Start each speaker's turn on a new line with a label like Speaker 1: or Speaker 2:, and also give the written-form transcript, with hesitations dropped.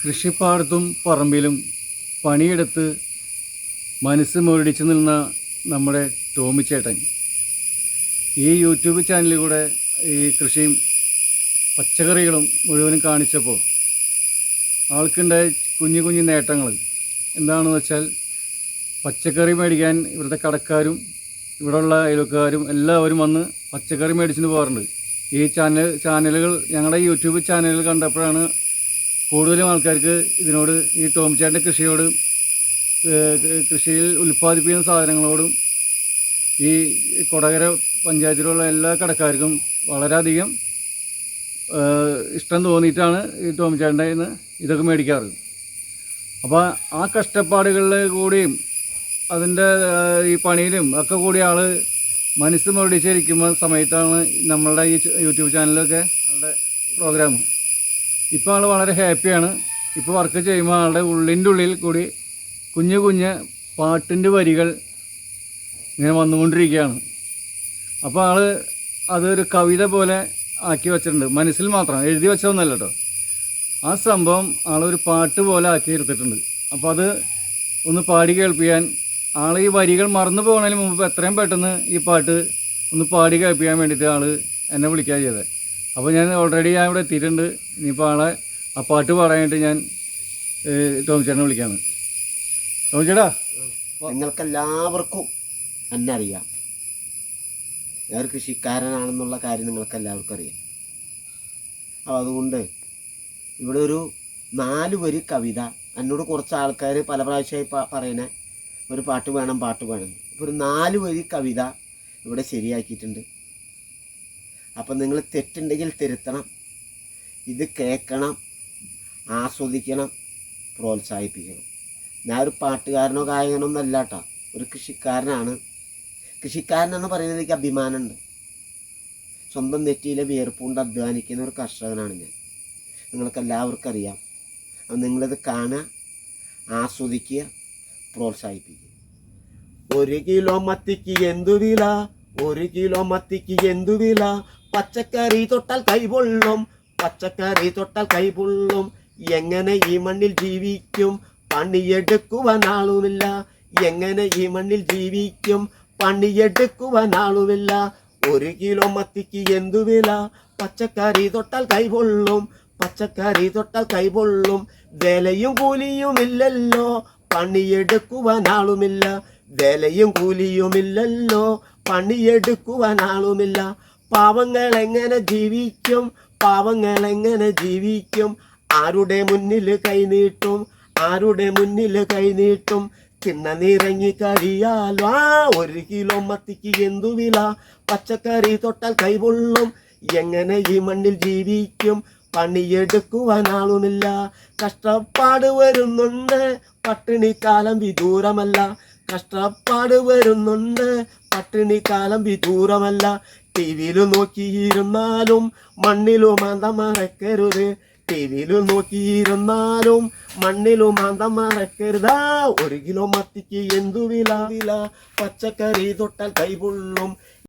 Speaker 1: കൃഷിപ്പാടത്തും പറമ്പിലും പണിയെടുത്ത് മനസ്സ് മുരടിച്ച് നിന്ന നമ്മുടെ ടോമിച്ചേട്ടൻ ഈ യൂട്യൂബ് ചാനലിലൂടെ ഈ കൃഷിയും പച്ചക്കറികളും മുഴുവനും കാണിച്ചപ്പോൾ ആൾക്കുണ്ടായ കുഞ്ഞു കുഞ്ഞു നേട്ടങ്ങൾ എന്താണെന്ന് വെച്ചാൽ പച്ചക്കറി മേടിക്കാൻ ഇവിടുത്തെ കടക്കാരും ഇവിടെയുള്ള അയൽക്കാരും എല്ലാവരും വന്ന് പച്ചക്കറി മേടിച്ചിട്ട് പോകാറുണ്ട്. ഈ ചാനലുകൾ ഞങ്ങളുടെ യൂട്യൂബ് ചാനലുകൾ കണ്ടപ്പോഴാണ് കൂടുതലും ആൾക്കാർക്ക് ഇതിനോട് ഈ ടോമിച്ചേട്ടൻ്റെ കൃഷിയോട് കൃഷിയിൽ ഉൽപ്പാദിപ്പിക്കുന്ന സാധനങ്ങളോടും ഈ കൊടകര പഞ്ചായത്തിലുള്ള എല്ലാ കടക്കാർക്കും വളരെയധികം ഇഷ്ടം തോന്നിയിട്ടാണ് ഈ ടോമിച്ചേട്ടൻ്റെ ഇന്ന് ഇതൊക്കെ മേടിക്കാറ്. അപ്പോൾ ആ കഷ്ടപ്പാടുകളിൽ കൂടിയും അതിൻ്റെ ഈ പണിയിലും ഒക്കെ കൂടി ആൾ മനസ്സ് മുരടിച്ചിരിക്കുന്ന സമയത്താണ് നമ്മളുടെ ഈ യൂട്യൂബ് ചാനലൊക്കെ ആളുടെ പ്രോഗ്രാം. ഇപ്പോൾ ആൾ വളരെ ഹാപ്പിയാണ്. ഇപ്പോൾ വർക്ക് ചെയ്യുമ്പോൾ ആളുടെ ഉള്ളിൻ്റെ ഉള്ളിൽ കൂടി കുഞ്ഞു കുഞ്ഞ് പാട്ടിൻ്റെ വരികൾ ഇങ്ങനെ വന്നുകൊണ്ടിരിക്കുകയാണ്. അപ്പോൾ ആൾ അതൊരു കവിത പോലെ ആക്കി വെച്ചിട്ടുണ്ട്. മനസ്സിൽ മാത്രം എഴുതി വെച്ചതൊന്നല്ല കേട്ടോ. ആ സംഭവം ആളൊരു പാട്ട് പോലെ ആക്കി എടുത്തിട്ടുണ്ട്. അപ്പോൾ അത് ഒന്ന് പാടി കേൾപ്പിക്കാൻ ആൾ ഈ വരികൾ മറന്നു പോകുന്നതിന് മുമ്പ് എത്രയും പെട്ടെന്ന് ഈ പാട്ട് ഒന്ന് പാടി കേൾപ്പിക്കാൻ വേണ്ടിയിട്ട് ആൾ എന്നെ വിളിക്കുക ചെയ്തത്. അപ്പോൾ ഞാൻ ഓൾറെഡി ഇവിടെ എത്തിയിട്ടുണ്ട്. ഇനിയിപ്പോൾ ആളെ ആ പാട്ട് പാടാനായിട്ട് ഞാൻ ടോമിച്ചേട്ടനെ വിളിക്കാണ്. ടോമിച്ചേട്ടാ,
Speaker 2: നിങ്ങൾക്കെല്ലാവർക്കും എന്നെ അറിയാം. ഞാൻ ഒരു കൃഷിക്കാരനാണെന്നുള്ള കാര്യം നിങ്ങൾക്കെല്ലാവർക്കും അറിയാം. അപ്പോൾ അതുകൊണ്ട് ഇവിടെ ഒരു 4 വരി കവിത എന്നോട് കുറച്ച് ആൾക്കാർ പല പ്രാവശ്യമായി പറയണേ ഒരു പാട്ട് വേണം ഇപ്പോൾ ഒരു 4 വരി കവിത ഇവിടെ ശരിയാക്കിയിട്ടുണ്ട്. അപ്പം നിങ്ങൾ തെറ്റുണ്ടെങ്കിൽ തിരുത്തണം, ഇത് കേൾക്കണം, ആസ്വദിക്കണം, പ്രോത്സാഹിപ്പിക്കണം. ഞാൻ ഒരു പാട്ടുകാരനോ ഗായകനോ ഒന്നല്ല കേട്ടോ, ഒരു കൃഷിക്കാരനാണ്. കൃഷിക്കാരനെന്ന് പറയുന്നത് എനിക്ക് അഭിമാനമുണ്ട്. സ്വന്തം നെറ്റിയിലെ വിയർപ്പുകൊണ്ട് അധ്വാനിക്കുന്ന ഒരു കർഷകനാണ് ഞാൻ. നിങ്ങൾക്കെല്ലാവർക്കും അറിയാം. അപ്പം നിങ്ങളിത് കാണുക, ആസ്വദിക്കുക, പ്രോത്സാഹിപ്പിക്കുക. 1 കിലോ മത്തിക്ക് എന്തു വില, 1 കിലോ മത്തിക്ക് എന്തു വില, പച്ചക്കറി തൊട്ടാൽ കൈപൊള്ളും, പച്ചക്കറി തൊട്ടാൽ കൈപൊള്ളും. എങ്ങനെ ഈ മണ്ണിൽ ജീവിക്കും, പണിയെടുക്കുവാൻ ആളുമില്ല. എങ്ങനെ ഈ മണ്ണിൽ ജീവിക്കും, പണിയെടുക്കുവാൻ ആളുമില്ല. 1 കിലോ മത്തിക്ക് എന്തു വില, പച്ചക്കറി തൊട്ടാൽ കൈപൊള്ളും, പച്ചക്കറി തൊട്ടാൽ കൈപൊള്ളും. വിലയും കൂലിയുമില്ലല്ലോ, പണിയെടുക്കുവാൻ ആളുമില്ല. വിലയും കൂലിയുമില്ലല്ലോ, പണിയെടുക്കുവാൻ ആളുമില്ല. പാവങ്ങൾ എങ്ങനെ ജീവിക്കും, പാവങ്ങൾ എങ്ങനെ ജീവിക്കും. ആരുടെ മുന്നിൽ കൈനീട്ടും, ആരുടെ മുന്നിൽ കൈനീട്ടും. തിണ്ണനിറങ്ങി കഴിയാലോ. 1 കിലോ മത്തിക്ക് എന്തു വില, പച്ചക്കറി തൊട്ടാൽ കൈപൊള്ളും. എങ്ങനെ ഈ മണ്ണിൽ ജീവിക്കും, പണിയെടുക്കുവാൻ ആളുമില്ല. കഷ്ടപ്പാട് വരുന്നുണ്ട്, പട്ടിണിക്കാലം വിദൂരമല്ല. കഷ്ടപ്പാട് വരുന്നുണ്ട്, പട്ടിണിക്കാലം വിദൂരമല്ല. ടിവിയിൽ നോക്കിയിരുന്നാലും മണ്ണിലും അന്തം മറക്കരുത്. ടിവിയിൽ നോക്കിയിരുന്നാലും മണ്ണിലും അന്തം മറക്കരുത്. 1 കിലോ മത്തിക്ക് എന്തു വില, പച്ചക്കറി തൊട്ടാൽ കൈപൊള്ളും.